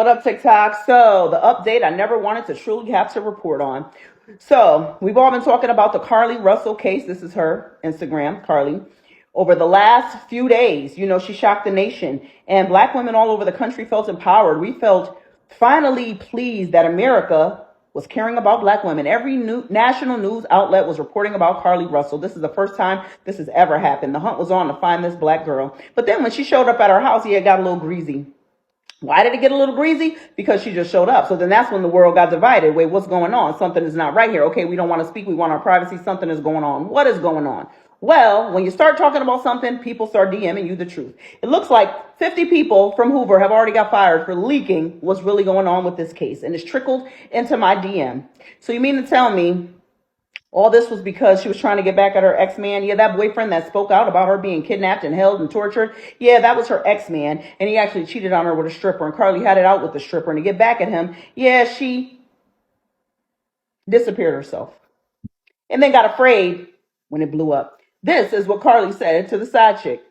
What up, TikTok? So, the update I never wanted to truly have to report on. So, we've all been talking about the Carlee Russell case. This is her Instagram, Carlee. Over the last few days, she shocked the nation, and black women all over the country felt empowered. We felt finally pleased that America was caring about black women. Every national news outlet was reporting about Carlee Russell. This is the first time this has ever happened. The hunt was on to find this black girl. But then when she showed up at our house, it got a little greasy. Why did it get a little greasy? Because she just showed up. So then that's when the world got divided. Wait, what's going on? Something is not right here. Okay, we don't want to speak. We want our privacy. Something is going on. What is going on? Well, when you start talking about something, people start DMing you the truth. It looks like 50 people from Hoover have already got fired for leaking what's really going on with this case. And it's trickled into my DM. So you mean to tell me all this was because she was trying to get back at her ex-man? Yeah, that boyfriend that spoke out about her being kidnapped and held and tortured. Yeah, that was her ex-man. And he actually cheated on her with a stripper. And Carlee had it out with the stripper. And to get back at him, yeah, she disappeared herself. And then got afraid when it blew up. This is what Carlee said to the side chick.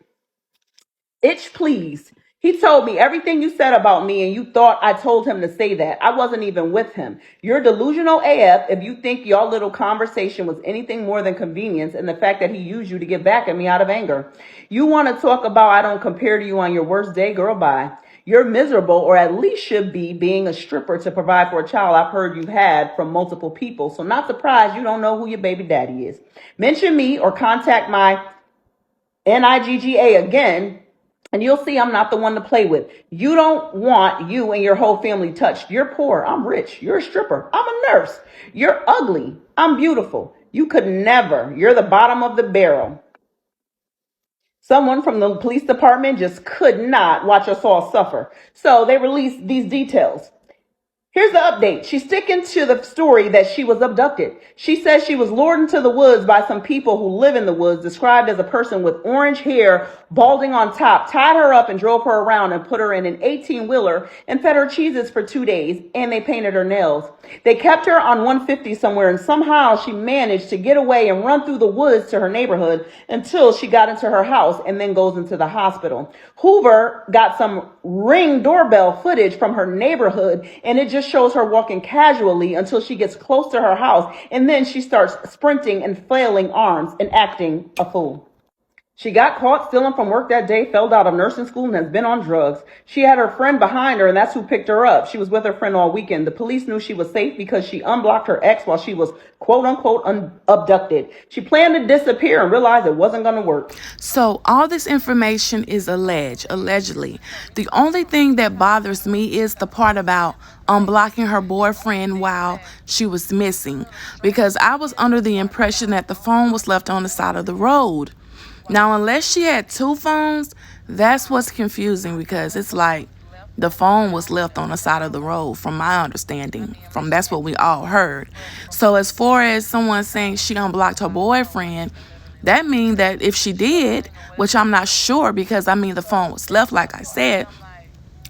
Itch, please. He told me everything you said about me and you thought I told him to say that. I wasn't even with him. You're delusional AF if you think y'all little conversation was anything more than convenience and the fact that he used you to get back at me out of anger. You want to talk about I don't compare to you on your worst day? Girl, bye. You're miserable, or at least should be, being a stripper to provide for a child I've heard you've had from multiple people. So not surprised you don't know who your baby daddy is. Mention me or contact my NIGGA again, and you'll see I'm not the one to play with. You don't want you and your whole family touched. You're poor. I'm rich. You're a stripper. I'm a nurse. You're ugly. I'm beautiful. You could never. You're the bottom of the barrel. Someone from the police department just could not watch us all suffer. So they released these details. Here's the update. She's sticking to the story that she was abducted. She says she was lured into the woods by some people who live in the woods, described as a person with orange hair, balding on top, tied her up and drove her around and put her in an 18-wheeler and fed her cheeses for 2 days, and they painted her nails. They kept her on 150 somewhere, and somehow she managed to get away and run through the woods to her neighborhood until she got into her house and then goes into the hospital. Hoover got some Ring doorbell footage from her neighborhood, and it just shows her walking casually until she gets close to her house, and then she starts sprinting and flailing arms and acting a fool. She got caught stealing from work that day, failed out of nursing school, and has been on drugs. She had her friend behind her, and that's who picked her up. She was with her friend all weekend. The police knew she was safe because she unblocked her ex while she was quote-unquote abducted. She planned to disappear and realized it wasn't going to work. So all this information is allegedly. The only thing that bothers me is the part about unblocking her boyfriend while she was missing, because I was under the impression that the phone was left on the side of the road. Now, unless she had two phones, that's what's confusing, because it's like the phone was left on the side of the road, from my understanding. That's what we all heard. So as far as someone saying she unblocked her boyfriend, that means that if she did, which I'm not sure, because the phone was left, like I said,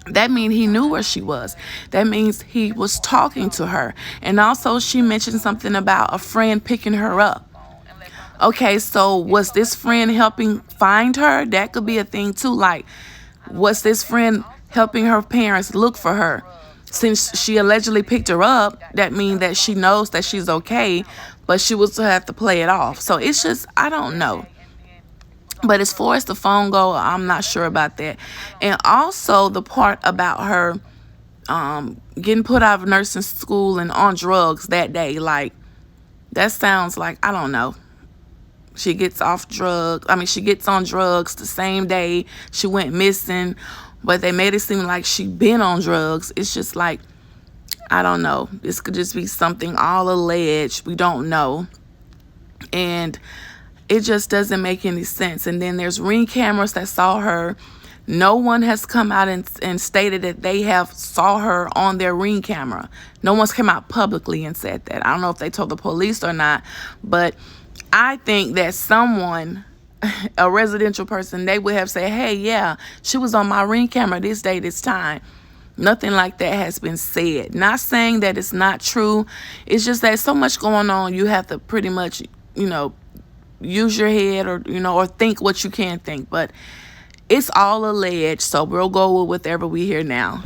that means he knew where she was. That means he was talking to her. And also she mentioned something about a friend picking her up. Okay, so was this friend helping find her? That could be a thing too. Like, was this friend helping her parents look for her? Since she allegedly picked her up, that means that she knows that she's okay, but she will still have to play it off. So it's just, I don't know. But as far as the phone go, I'm not sure about that. And also the part about her getting put out of nursing school and on drugs that day, like, that sounds like, I don't know. She gets off drugs. She gets on drugs the same day she went missing, but they made it seem like she been on drugs. It's just like, I don't know. This could just be something all alleged. We don't know. And it just doesn't make any sense. And then there's Ring cameras that saw her. No one has come out and stated that they have saw her on their Ring camera. No one's come out publicly and said that. I don't know if they told the police or not, but I think that someone, a residential person, they would have said, hey, yeah, she was on my Ring camera this day, this time. Nothing like that has been said. Not saying that it's not true. It's just that so much going on, you have to pretty much, use your head or think what you can think. But it's all alleged, so we'll go with whatever we hear now.